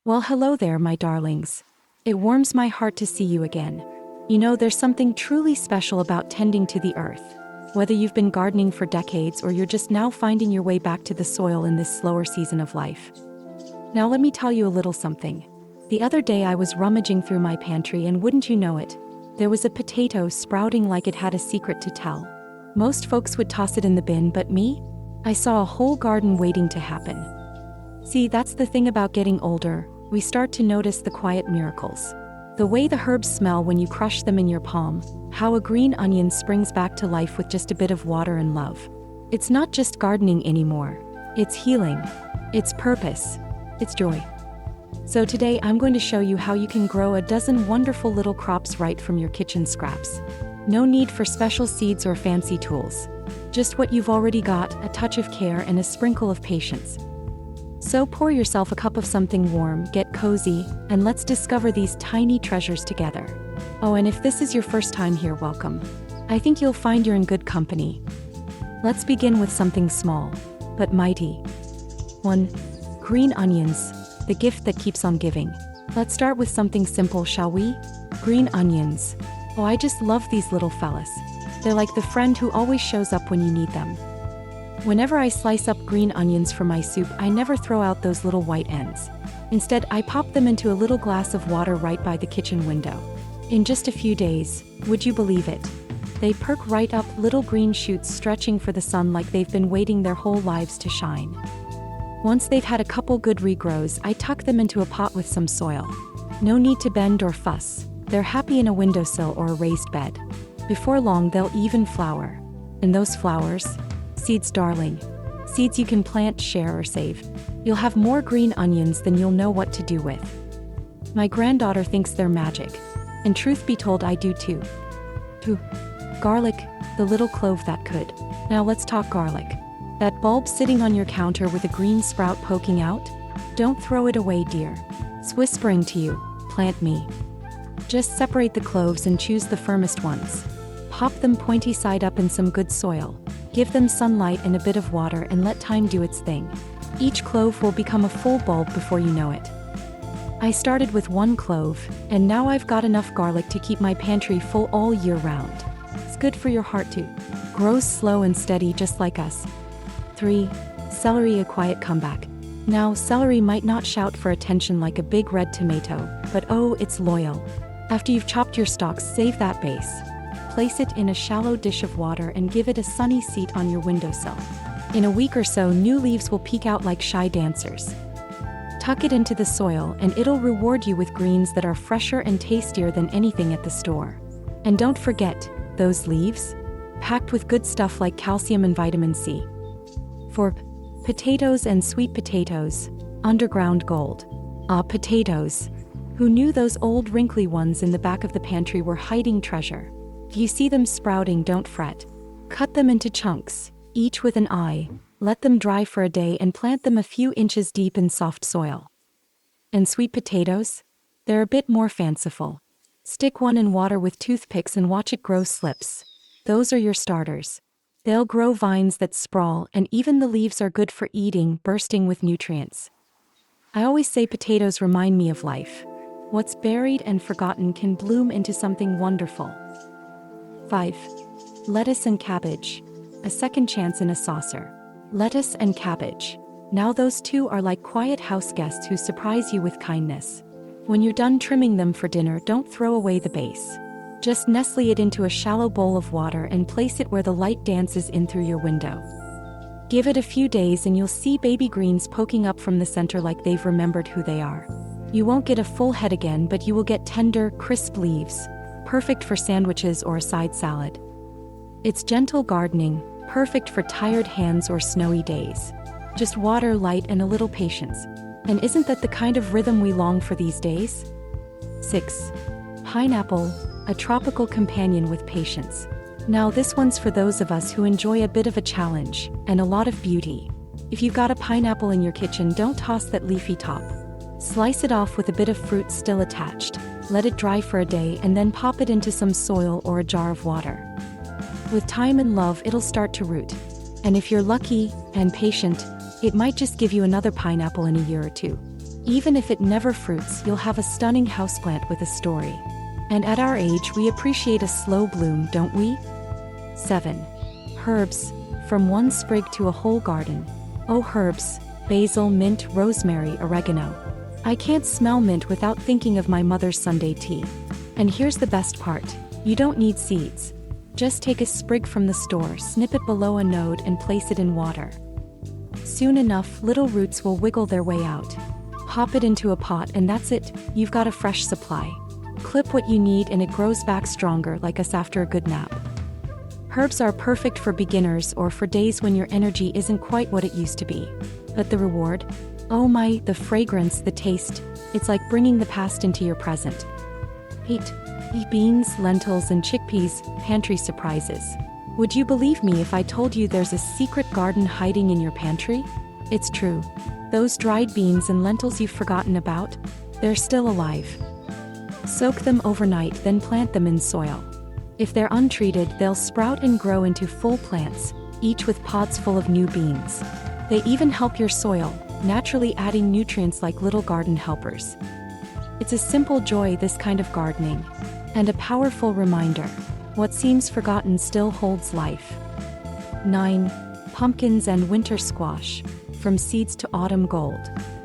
Well, hello there, my darlings. It warms my heart to see you again. You know, there's something truly special about tending to the earth. Whether you've been gardening for decades or you're just now finding your way back to the soil in this slower season of life. Now let me tell you a little something. The other day I was rummaging through my pantry and wouldn't you know it, there was a potato sprouting like it had a secret to tell. Most folks would toss it in the bin, but me? I saw a whole garden waiting to happen. See, that's the thing about getting older, we start to notice the quiet miracles. The way the herbs smell when you crush them in your palm, how a green onion springs back to life with just a bit of water and love. It's not just gardening anymore. It's healing. It's purpose. It's joy. So today I'm going to show you how you can grow a dozen wonderful little crops right from your kitchen scraps. No need for special seeds or fancy tools. Just what you've already got, a touch of care and a sprinkle of patience. So pour yourself a cup of something warm, get cozy, and let's discover these tiny treasures together. Oh, and if this is your first time here, welcome. I think you'll find you're in good company. Let's begin with something small, but mighty. 1. Green onions, the gift that keeps on giving. Let's start with something simple, shall we? Green onions. Oh, I just love these little fellas. They're like the friend who always shows up when you need them. Whenever I slice up green onions for my soup, I never throw out those little white ends. Instead, I pop them into a little glass of water right by the kitchen window. In just a few days, would you believe it? They perk right up, little green shoots stretching for the sun like they've been waiting their whole lives to shine. Once they've had a couple good regrows, I tuck them into a pot with some soil. No need to bend or fuss. They're happy in a windowsill or a raised bed. Before long, they'll even flower. And those flowers? Seeds, darling. Seeds you can plant, share, or save. You'll have more green onions than you'll know what to do with. My granddaughter thinks they're magic. And truth be told, I do too. 2. Garlic, the little clove that could. Now let's talk garlic. That bulb sitting on your counter with a green sprout poking out? Don't throw it away, dear. It's whispering to you, plant me. Just separate the cloves and choose the firmest ones. Pop them pointy side up in some good soil. Give them sunlight and a bit of water and let time do its thing. Each clove will become a full bulb before you know it. I started with 1 clove, and now I've got enough garlic to keep my pantry full all year round. It's good for your heart too. Grows slow and steady just like us. 3. Celery, a quiet comeback. Now, celery might not shout for attention like a big red tomato, but oh, it's loyal. After you've chopped your stalks, save that base. Place it in a shallow dish of water and give it a sunny seat on your windowsill. In a week or so, new leaves will peek out like shy dancers. Tuck it into the soil and it'll reward you with greens that are fresher and tastier than anything at the store. And don't forget, those leaves? Packed with good stuff like calcium and vitamin C. 4. Potatoes and sweet potatoes, underground gold. Ah, potatoes. Who knew those old wrinkly ones in the back of the pantry were hiding treasure? If you see them sprouting, don't fret. Cut them into chunks, each with an eye, let them dry for a day and plant them a few inches deep in soft soil. And sweet potatoes? They're a bit more fanciful. Stick one in water with toothpicks and watch it grow slips. Those are your starters. They'll grow vines that sprawl, and even the leaves are good for eating, bursting with nutrients. I always say potatoes remind me of life. What's buried and forgotten can bloom into something wonderful. 5. Lettuce and cabbage. A second chance in a saucer. Lettuce and cabbage. Now those two are like quiet house guests who surprise you with kindness. When you're done trimming them for dinner, don't throw away the base. Just nestle it into a shallow bowl of water and place it where the light dances in through your window. Give it a few days and you'll see baby greens poking up from the center like they've remembered who they are. You won't get a full head again, but you will get tender, crisp leaves. Perfect for sandwiches or a side salad. It's gentle gardening, perfect for tired hands or snowy days. Just water, light, and a little patience. And isn't that the kind of rhythm we long for these days? 6. Pineapple, a tropical companion with patience. Now this one's for those of us who enjoy a bit of a challenge and a lot of beauty. If you've got a pineapple in your kitchen, don't toss that leafy top. Slice it off with a bit of fruit still attached. Let it dry for a day and then pop it into some soil or a jar of water. With time and love, it'll start to root. And if you're lucky and patient, it might just give you another pineapple in a year or two. Even if it never fruits, you'll have a stunning houseplant with a story. And at our age, we appreciate a slow bloom, don't we? 7. Herbs. From one sprig to a whole garden. Oh, herbs. Basil, mint, rosemary, oregano. I can't smell mint without thinking of my mother's Sunday tea. And here's the best part. You don't need seeds. Just take a sprig from the store, snip it below a node, and place it in water. Soon enough, little roots will wiggle their way out. Pop it into a pot and that's it, you've got a fresh supply. Clip what you need and it grows back stronger like us after a good nap. Herbs are perfect for beginners or for days when your energy isn't quite what it used to be. But the reward? Oh my, the fragrance, the taste, it's like bringing the past into your present. 8. Beans, lentils, and chickpeas, pantry surprises. Would you believe me if I told you there's a secret garden hiding in your pantry? It's true. Those dried beans and lentils you've forgotten about, they're still alive. Soak them overnight, then plant them in soil. If they're untreated, they'll sprout and grow into full plants, each with pods full of new beans. They even help your soil, naturally adding nutrients like little garden helpers. It's a simple joy, this kind of gardening, and a powerful reminder. What seems forgotten still holds life. 9. Pumpkins and winter squash. From seeds to autumn gold.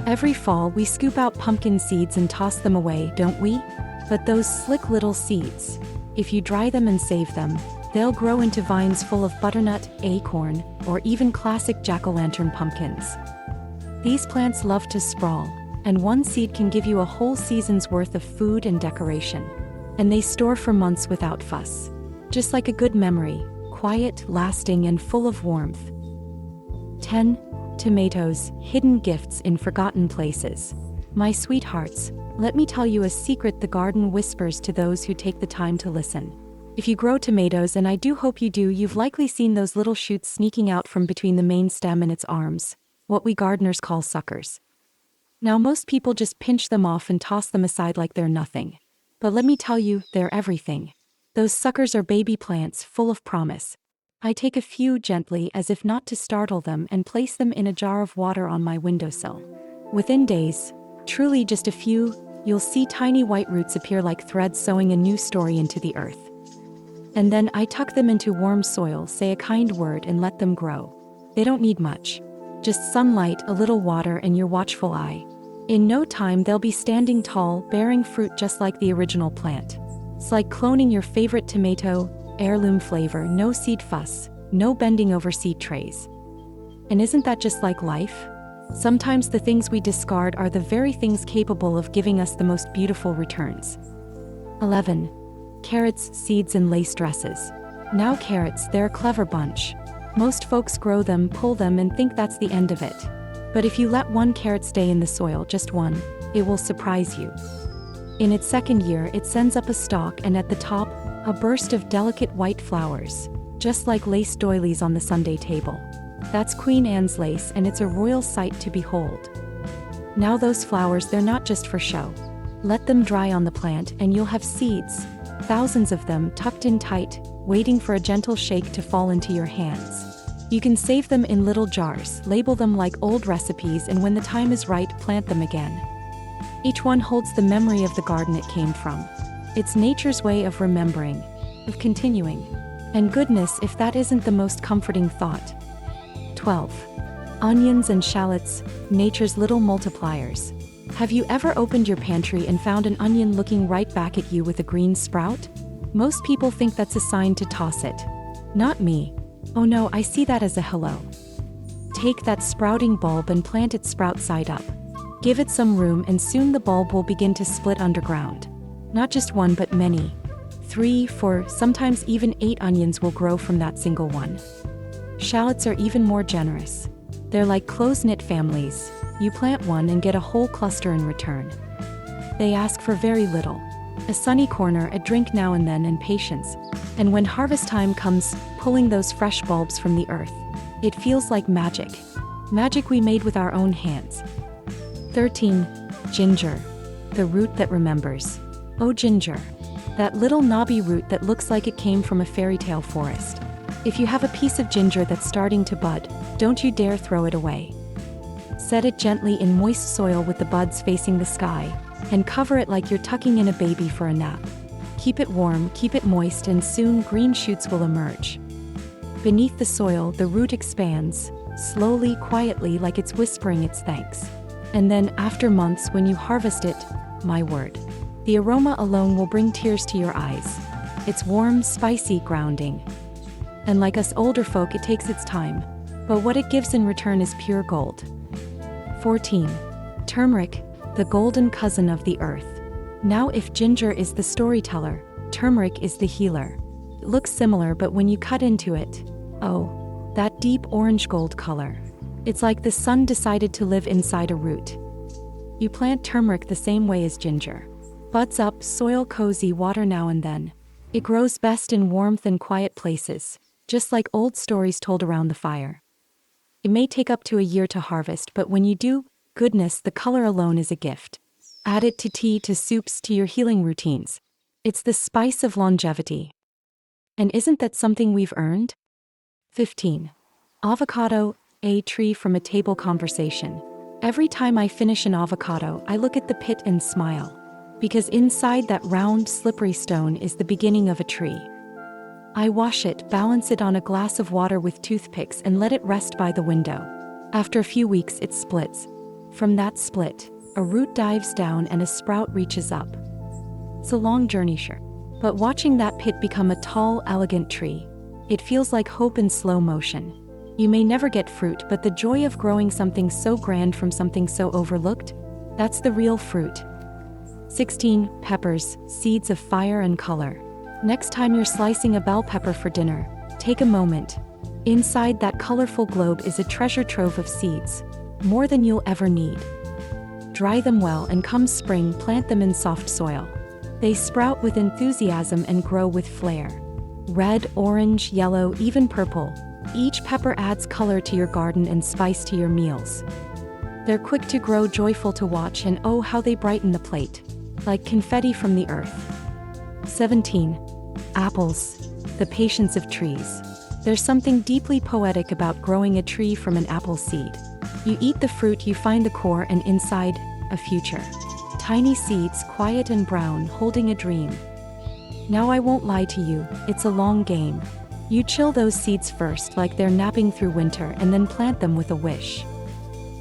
Every fall we scoop out pumpkin seeds and toss them away, don't we? But those slick little seeds, if you dry them and save them, they'll grow into vines full of butternut, acorn, or even classic jack-o'-lantern pumpkins. These plants love to sprawl, and one seed can give you a whole season's worth of food and decoration. And they store for months without fuss. Just like a good memory, quiet, lasting, and full of warmth. 10. Tomatoes, hidden gifts in forgotten places. My sweethearts, let me tell you a secret the garden whispers to those who take the time to listen. If you grow tomatoes, and I do hope you do, you've likely seen those little shoots sneaking out from between the main stem and its arms, what we gardeners call suckers. Now most people just pinch them off and toss them aside like they're nothing. But let me tell you, they're everything. Those suckers are baby plants full of promise. I take a few gently, as if not to startle them, and place them in a jar of water on my windowsill. Within days, truly just a few, you'll see tiny white roots appear like threads sewing a new story into the earth. And then I tuck them into warm soil, say a kind word, and let them grow. They don't need much. Just sunlight, a little water, and your watchful eye. In no time they'll be standing tall, bearing fruit just like the original plant. It's like cloning your favorite tomato, heirloom flavor, no seed fuss, no bending over seed trays. And isn't that just like life? Sometimes the things we discard are the very things capable of giving us the most beautiful returns. 11. Carrots, seeds, and lace dresses. Now carrots, they're a clever bunch. Most folks grow them, pull them, and think that's the end of it. But if you let one carrot stay in the soil, just one, it will surprise you. In its second year, it sends up a stalk, and at the top, a burst of delicate white flowers, just like lace doilies on the Sunday table. That's Queen Anne's lace, and it's a royal sight to behold. Now those flowers, they're not just for show. Let them dry on the plant and you'll have seeds, thousands of them tucked in tight, waiting for a gentle shake to fall into your hands. You can save them in little jars, label them like old recipes, and when the time is right, plant them again. Each one holds the memory of the garden it came from. It's nature's way of remembering, of continuing. And goodness, if that isn't the most comforting thought. 12. Onions and shallots, nature's little multipliers. Have you ever opened your pantry and found an onion looking right back at you with a green sprout? Most people think that's a sign to toss it. Not me. Oh no, I see that as a hello. Take that sprouting bulb and plant it sprout side up. Give it some room and soon the bulb will begin to split underground. Not just one but many. 3, 4, sometimes even 8 onions will grow from that single one. Shallots are even more generous. They're like close-knit families. You plant one and get a whole cluster in return. They ask for very little. A sunny corner, a drink now and then, and patience. And when harvest time comes, pulling those fresh bulbs from the earth, it feels like magic. Magic we made with our own hands. 13. Ginger. The root that remembers. Oh, ginger. That little knobby root that looks like it came from a fairy tale forest. If you have a piece of ginger that's starting to bud, don't you dare throw it away. Set it gently in moist soil with the buds facing the sky, and cover it like you're tucking in a baby for a nap. Keep it warm, keep it moist, and soon green shoots will emerge. Beneath the soil, the root expands, slowly, quietly, like it's whispering its thanks. And then, after months, when you harvest it, my word, the aroma alone will bring tears to your eyes. It's warm, spicy, grounding. And like us older folk, it takes its time. But what it gives in return is pure gold. 14. Turmeric, the golden cousin of the earth. Now, if ginger is the storyteller, turmeric is the healer. It looks similar, but when you cut into it, oh, that deep orange gold color. It's like the sun decided to live inside a root. You plant turmeric the same way as ginger. Buds up, soil cozy, water now and then. It grows best in warmth and quiet places, just like old stories told around the fire. It may take up to a year to harvest, but when you do, goodness, the color alone is a gift. Add it to tea, to soups, to your healing routines. It's the spice of longevity. And isn't that something we've earned? 15. Avocado, a tree from a table conversation. Every time I finish an avocado, I look at the pit and smile. Because inside that round, slippery stone is the beginning of a tree. I wash it, balance it on a glass of water with toothpicks, and let it rest by the window. After a few weeks, it splits. From that split, a root dives down and a sprout reaches up. It's a long journey, sure. But watching that pit become a tall, elegant tree, it feels like hope in slow motion. You may never get fruit, but the joy of growing something so grand from something so overlooked, that's the real fruit. 16. Peppers, seeds of fire and color. Next time you're slicing a bell pepper for dinner, take a moment. Inside that colorful globe is a treasure trove of seeds, more than you'll ever need. Dry them well, and come spring, plant them in soft soil. They sprout with enthusiasm and grow with flair. Red, orange, yellow, even purple. Each pepper adds color to your garden and spice to your meals. They're quick to grow, joyful to watch, and oh, how they brighten the plate, like confetti from the earth. 17. Apples, the patience of trees. There's something deeply poetic about growing a tree from an apple seed. You eat the fruit, you find the core, and inside, a future. Tiny seeds, quiet and brown, holding a dream. Now I won't lie to you, it's a long game. You chill those seeds first, like they're napping through winter, and then plant them with a wish.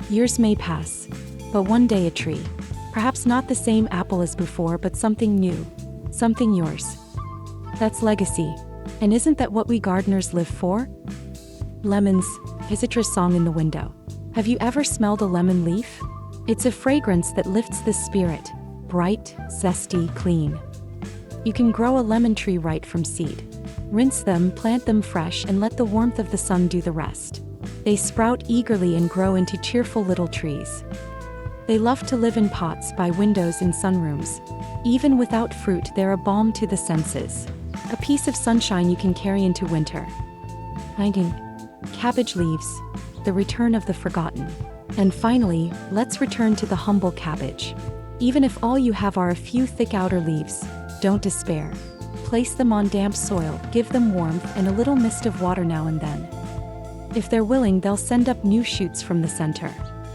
Years may pass, but one day a tree. Perhaps not the same apple as before, but something new. Something yours. That's legacy. And isn't that what we gardeners live for? Lemons, a citrus song in the window. Have you ever smelled a lemon leaf? It's a fragrance that lifts the spirit. Bright, zesty, clean. You can grow a lemon tree right from seed. Rinse them, plant them fresh, and let the warmth of the sun do the rest. They sprout eagerly and grow into cheerful little trees. They love to live in pots, by windows, in sunrooms. Even without fruit, they're a balm to the senses. A piece of sunshine you can carry into winter. 19. Cabbage leaves, the return of the forgotten. And finally, let's return to the humble cabbage. Even if all you have are a few thick outer leaves, don't despair. Place them on damp soil, give them warmth and a little mist of water now and then. If they're willing, they'll send up new shoots from the center.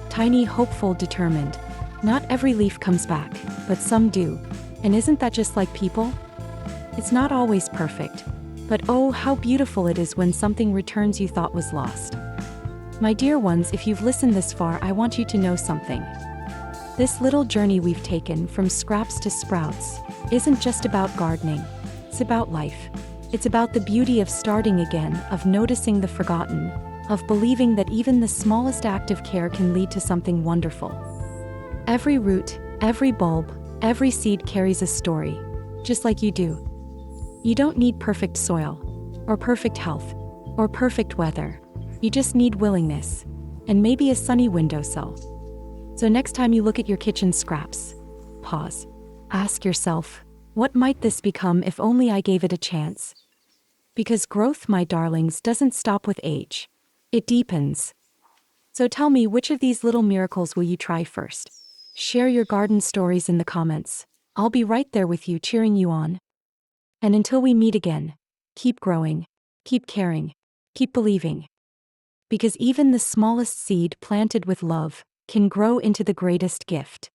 Tiny, hopeful, determined. Not every leaf comes back, but some do. And isn't that just like people? It's not always perfect. But oh, how beautiful it is when something returns you thought was lost. My dear ones, if you've listened this far, I want you to know something. This little journey we've taken, from scraps to sprouts, isn't just about gardening. It's about life. It's about the beauty of starting again, of noticing the forgotten, of believing that even the smallest act of care can lead to something wonderful. Every root, every bulb, every seed carries a story, just like you do. You don't need perfect soil, or perfect health, or perfect weather. You just need willingness, and maybe a sunny windowsill. So next time you look at your kitchen scraps, pause. Ask yourself, what might this become if only I gave it a chance? Because growth, my darlings, doesn't stop with age. It deepens. So tell me, which of these little miracles will you try first? Share your garden stories in the comments. I'll be right there with you, cheering you on. And until we meet again, keep growing, keep caring, keep believing. Because even the smallest seed planted with love can grow into the greatest gift.